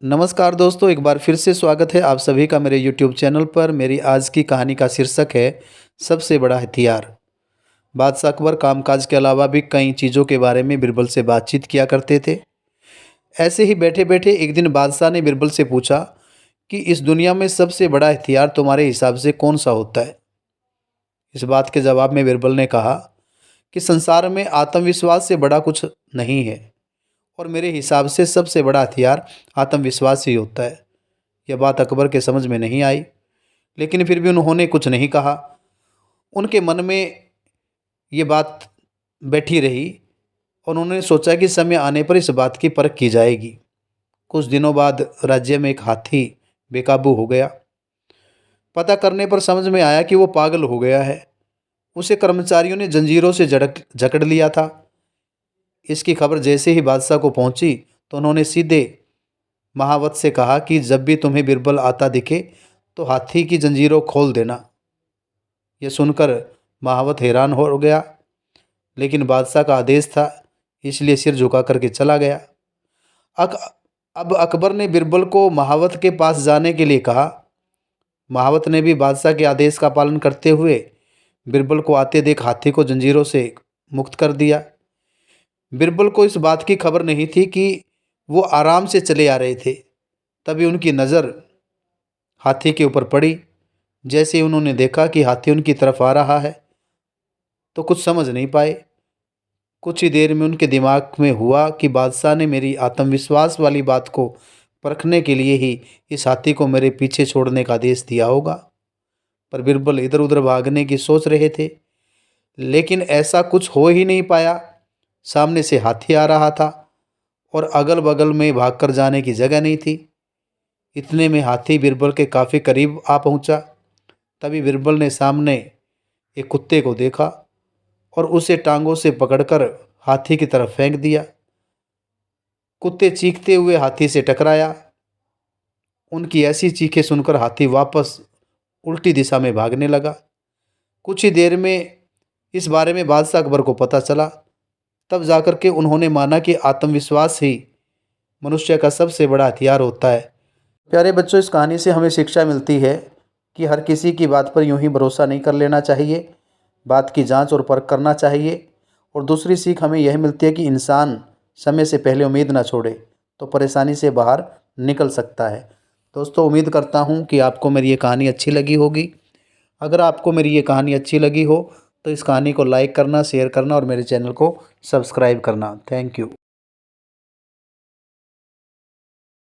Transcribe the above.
नमस्कार दोस्तों, एक बार फिर से स्वागत है आप सभी का मेरे यूट्यूब चैनल पर। मेरी आज की कहानी का शीर्षक है सबसे बड़ा हथियार। बादशाह अकबर कामकाज के अलावा भी कई चीज़ों के बारे में बिरबल से बातचीत किया करते थे। ऐसे ही बैठे बैठे एक दिन बादशाह ने बिरबल से पूछा कि इस दुनिया में सबसे बड़ा हथियार तुम्हारे हिसाब से कौन सा होता है। इस बात के जवाब में बिरबल ने कहा कि संसार में आत्मविश्वास से बड़ा कुछ नहीं है और मेरे हिसाब से सबसे बड़ा हथियार आत्मविश्वास ही होता है। यह बात अकबर के समझ में नहीं आई, लेकिन फिर भी उन्होंने कुछ नहीं कहा। उनके मन में ये बात बैठी रही और उन्होंने सोचा कि समय आने पर इस बात की परख की जाएगी। कुछ दिनों बाद राज्य में एक हाथी बेकाबू हो गया। पता करने पर समझ में आया कि वो पागल हो गया है। उसे कर्मचारियों ने जंजीरों से जकड़ लिया था। इसकी खबर जैसे ही बादशाह को पहुंची तो उन्होंने सीधे महावत से कहा कि जब भी तुम्हें बिरबल आता दिखे तो हाथी की जंजीरों खोल देना। यह सुनकर महावत हैरान हो गया, लेकिन बादशाह का आदेश था इसलिए सिर झुका करके चला गया। अक, अब अकबर ने बिरबल को महावत के पास जाने के लिए कहा। महावत ने भी बादशाह के आदेश का पालन करते हुए बिरबल को आते देख हाथी को जंजीरों से मुक्त कर दिया। बिरबल को इस बात की खबर नहीं थी कि वो आराम से चले आ रहे थे। तभी उनकी नज़र हाथी के ऊपर पड़ी। जैसे ही उन्होंने देखा कि हाथी उनकी तरफ आ रहा है तो कुछ समझ नहीं पाए। कुछ ही देर में उनके दिमाग में हुआ कि बादशाह ने मेरी आत्मविश्वास वाली बात को परखने के लिए ही इस हाथी को मेरे पीछे छोड़ने का आदेश दिया होगा। पर बिरबल इधर उधर भागने की सोच रहे थे, लेकिन ऐसा कुछ हो ही नहीं पाया। सामने से हाथी आ रहा था और अगल बगल में भागकर जाने की जगह नहीं थी। इतने में हाथी बिरबल के काफ़ी करीब आ पहुंचा। तभी बिरबल ने सामने एक कुत्ते को देखा और उसे टांगों से पकड़कर हाथी की तरफ फेंक दिया। कुत्ते चीखते हुए हाथी से टकराया। उनकी ऐसी चीखें सुनकर हाथी वापस उल्टी दिशा में भागने लगा। कुछ ही देर में इस बारे में बादशाह अकबर को पता चला। तब जाकर के उन्होंने माना कि आत्मविश्वास ही मनुष्य का सबसे बड़ा हथियार होता है। प्यारे बच्चों, इस कहानी से हमें शिक्षा मिलती है कि हर किसी की बात पर यूं ही भरोसा नहीं कर लेना चाहिए। बात की जांच और परख करना चाहिए। और दूसरी सीख हमें यह मिलती है कि इंसान समय से पहले उम्मीद ना छोड़े तो परेशानी से बाहर निकल सकता है। दोस्तों, उम्मीद करता हूं कि आपको मेरी ये कहानी अच्छी लगी होगी। अगर आपको मेरी ये कहानी अच्छी लगी हो तो इस कहानी को लाइक करना, शेयर करना और मेरे चैनल को सब्सक्राइब करना। Thank you.